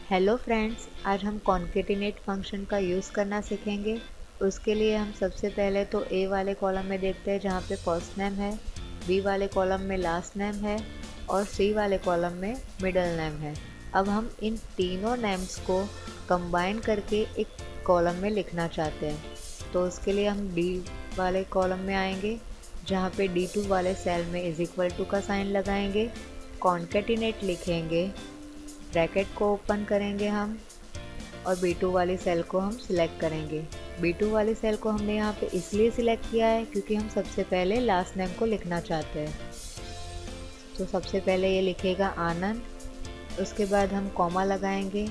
Hello friends, आज हम concatenate function का यूज़ करना सीखेंगे। उसके लिए हम सबसे पहले तो ए वाले कॉलम में देखते हैं जहाँ पे फर्स्ट नेम है, बी वाले कॉलम में लास्ट नेम है और सी वाले कॉलम में मिडल नेम है। अब हम इन तीनों नेम्स को कंबाइन करके एक कॉलम में लिखना चाहते हैं। तो उसके लिए हम डी वाले कॉलम में आएंगे जहाँ पे D2 वाले सेल में इज इक्वल टू का साइन लगाएंगे, कॉन्केटिनेट लिखेंगे, ब्रैकेट को ओपन करेंगे हम और B2 वाली सेल को हम सिलेक्ट करेंगे। B2 वाली सेल को हमने यहाँ पे इसलिए सिलेक्ट किया है क्योंकि हम सबसे पहले लास्ट नेम को लिखना चाहते हैं। तो सबसे पहले ये लिखेगा आनंद, उसके बाद हम कॉमा लगाएंगे,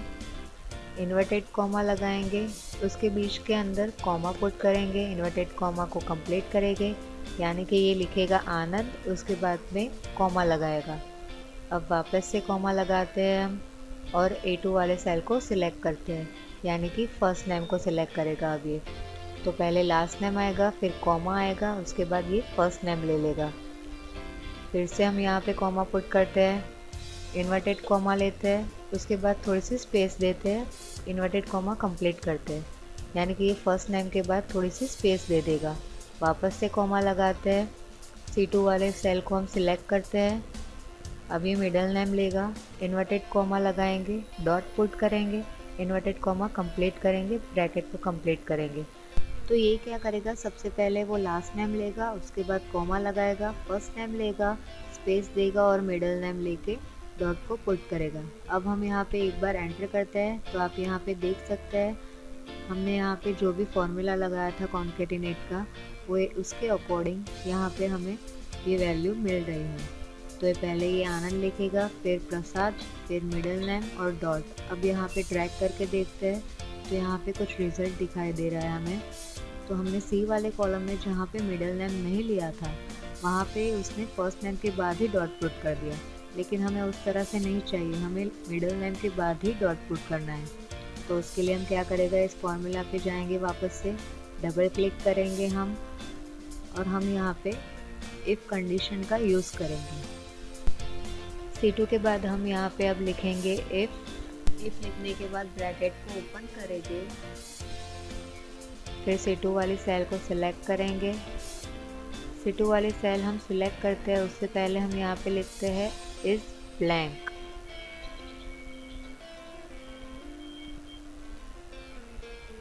इन्वर्टेड कॉमा लगाएंगे, उसके बीच के अंदर कॉमा पुट करेंगे, इन्वर्टेड कॉमा को कंप्लीट करेंगे, यानी कि ये लिखेगा आनंद, उसके बाद में कॉमा लगाएगा। अब वापस से कॉमा लगाते हैं हम और A2 वाले सेल को सिलेक्ट करते हैं, यानी कि फर्स्ट नेम को सिलेक्ट करेगा। अब ये तो पहले लास्ट नेम आएगा, फिर कॉमा आएगा, उसके बाद ये फर्स्ट नेम ले लेगा। फिर से हम यहाँ पे कॉमा पुट करते हैं, इन्वर्टेड कॉमा लेते हैं, उसके बाद थोड़ी सी स्पेस देते हैं, इन्वर्टेड कॉमा कंप्लीट करते हैं, यानी कि ये फर्स्ट नेम के बाद थोड़ी सी स्पेस दे देगा। वापस से कॉमा लगाते हैं, C2 वाले सेल को हम सिलेक्ट करते हैं, अब ये मिडल नेम लेगा, इन्वर्टेड कॉमा लगाएंगे, डॉट पुट करेंगे, इन्वर्टेड कॉमा कंप्लीट करेंगे, ब्रैकेट को कंप्लीट करेंगे। तो ये क्या करेगा, सबसे पहले वो लास्ट नेम लेगा, उसके बाद कॉमा लगाएगा, फर्स्ट नेम लेगा, स्पेस देगा और मिडल नेम लेके डॉट को पुट करेगा। अब हम यहाँ पे एक बार एंटर करते हैं तो आप यहाँ पे देख सकते हैं हमने यहाँ पे जो भी फॉर्मूला लगाया था कॉन्केटिनेट का, वो उसके अकॉर्डिंग यहाँ पे हमें ये वैल्यू मिल रही है। तो पहले ये आनंद लिखेगा, फिर प्रसाद, फिर मिडल नेम और डॉट। अब यहाँ पे ड्रैग करके देखते हैं तो यहाँ पे कुछ रिजल्ट दिखाई दे रहा है हमें। तो हमने सी वाले कॉलम में जहाँ पे मिडल नेम नहीं लिया था वहाँ पे उसने फर्स्ट नेम के बाद ही डॉट पुट कर दिया, लेकिन हमें उस तरह से नहीं चाहिए, हमें मिडल नेम के बाद ही डॉट पुट करना है। तो उसके लिए हम क्या करेगा, इस फॉर्मूला पे जाएंगे, वापस से डबल क्लिक करेंगे हम और हम यहाँ पे इफ़ कंडीशन का यूज़ करेंगे। C2 के बाद हम यहाँ पे अब लिखेंगे इफ़ लिखने के बाद ब्रैकेट को ओपन करेंगे, फिर C2 वाली सेल को सिलेक्ट करेंगे। C2 वाली सेल हम सिलेक्ट करते हैं, उससे पहले हम यहाँ पे लिखते हैं इज ब्लैंक।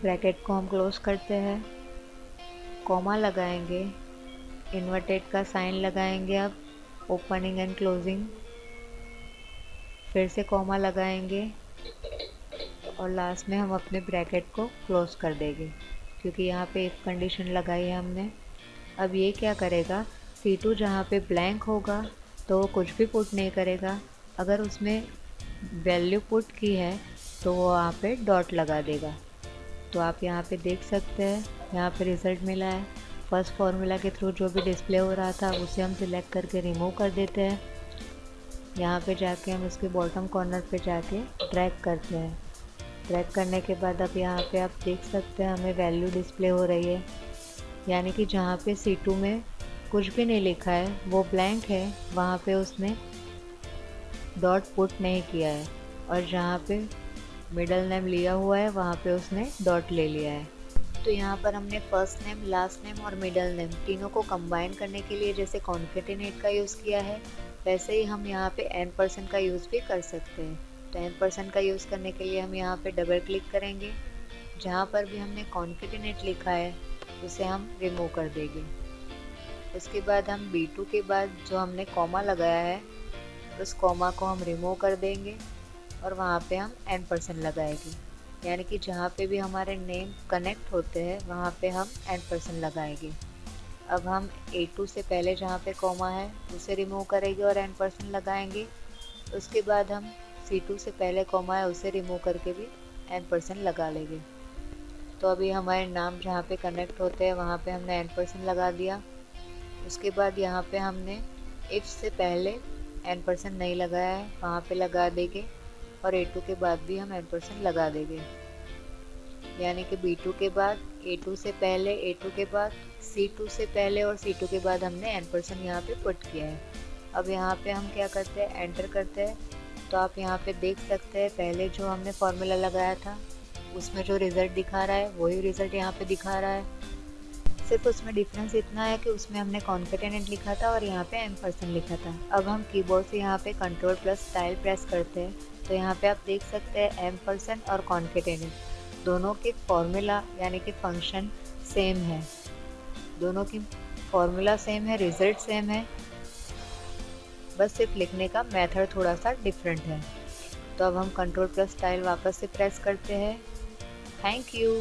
ब्रैकेट को हम क्लोज करते हैं, कॉमा लगाएंगे, इन्वर्टेड का साइन लगाएंगे, अब ओपनिंग एंड क्लोजिंग, फिर से कॉमा लगाएंगे और लास्ट में हम अपने ब्रैकेट को क्लोज कर देंगे क्योंकि यहाँ पे इफ़ कंडीशन लगाई है हमने। अब ये क्या करेगा, C2 जहाँ पे ब्लैंक होगा तो वो कुछ भी पुट नहीं करेगा, अगर उसमें वैल्यू पुट की है तो वो वहाँ पे डॉट लगा देगा। तो आप यहाँ पे देख सकते हैं यहाँ पे रिज़ल्ट मिला है। फर्स्ट फार्मूला के थ्रू जो भी डिस्प्ले हो रहा था उसे हम सिलेक्ट करके रिमूव कर देते हैं। यहाँ पे जाके हम इसके बॉटम कॉर्नर पे जाके ड्रैग करते हैं। ड्रैग करने के बाद अब यहाँ पे आप देख सकते हैं हमें वैल्यू डिस्प्ले हो रही है, यानी कि जहाँ पे C2 में कुछ भी नहीं लिखा है, वो ब्लैंक है, वहाँ पे उसने डॉट पुट नहीं किया है, और जहाँ पे मिडल नेम लिया हुआ है वहाँ पे उसने डॉट ले लिया है। तो यहाँ पर हमने फर्स्ट नेम, लास्ट नेम और मिडल नेम तीनों को कंबाइन करने के लिए जैसे कॉन्केटिनेट का यूज़ किया है, वैसे ही हम यहाँ पे n% का यूज़ भी कर सकते हैं। तो n% का यूज़ करने के लिए हम यहाँ पे डबल क्लिक करेंगे, जहाँ पर भी हमने कॉन्केटिनेट लिखा है उसे हम रिमूव कर देंगे। उसके बाद हम B2 के बाद जो हमने कॉमा लगाया है उस कॉमा को हम रिमूव कर देंगे और वहाँ पे हम n% लगाएंगे, यानी कि जहाँ पे भी हमारे नेम कनेक्ट होते हैं वहाँ पे हम n% लगाएंगे। अब हम A2 से पहले जहाँ पे कॉमा है उसे रिमूव करेंगे और n% लगाएंगे। उसके बाद हम C2 से पहले कॉमा है उसे रिमूव करके भी n% लगा लेंगे। तो अभी हमारे नाम जहाँ पे कनेक्ट होते हैं वहाँ पे हमने n% लगा दिया। उसके बाद यहाँ पे हमने इफ़ से पहले n% नहीं लगाया है, वहाँ पे लगा देंगे और A2 के बाद भी हम n% लगा देंगे, यानी कि B2 के बाद A2 से पहले, A2 के बाद C2 से पहले और C2 के बाद हमने n% यहाँ पे पुट किया है। अब यहाँ पे हम क्या करते हैं, एंटर करते हैं तो आप यहाँ पे देख सकते हैं पहले जो हमने फॉर्मूला लगाया था उसमें जो रिज़ल्ट दिखा रहा है वही रिज़ल्ट यहाँ पे दिखा रहा है। सिर्फ उसमें डिफरेंस इतना है कि उसमें हमने कॉन्केटेनेट लिखा था और यहाँ पे एम्परसेंड लिखा था। अब हम कीबोर्ड से यहाँ पे कंट्रोल प्लस स्टाइल प्रेस करते हैं तो यहाँ पे आप देख सकते हैं एम्परसेंड और कॉन्केटेनेट दोनों के फॉर्मूला यानी कि फंक्शन सेम है, दोनों की फॉर्मूला सेम है, रिजल्ट सेम है, बस सिर्फ लिखने का मेथड थोड़ा सा डिफरेंट है। तो अब हम कंट्रोल प्लस स्टाइल वापस से प्रेस करते हैं। Thank you.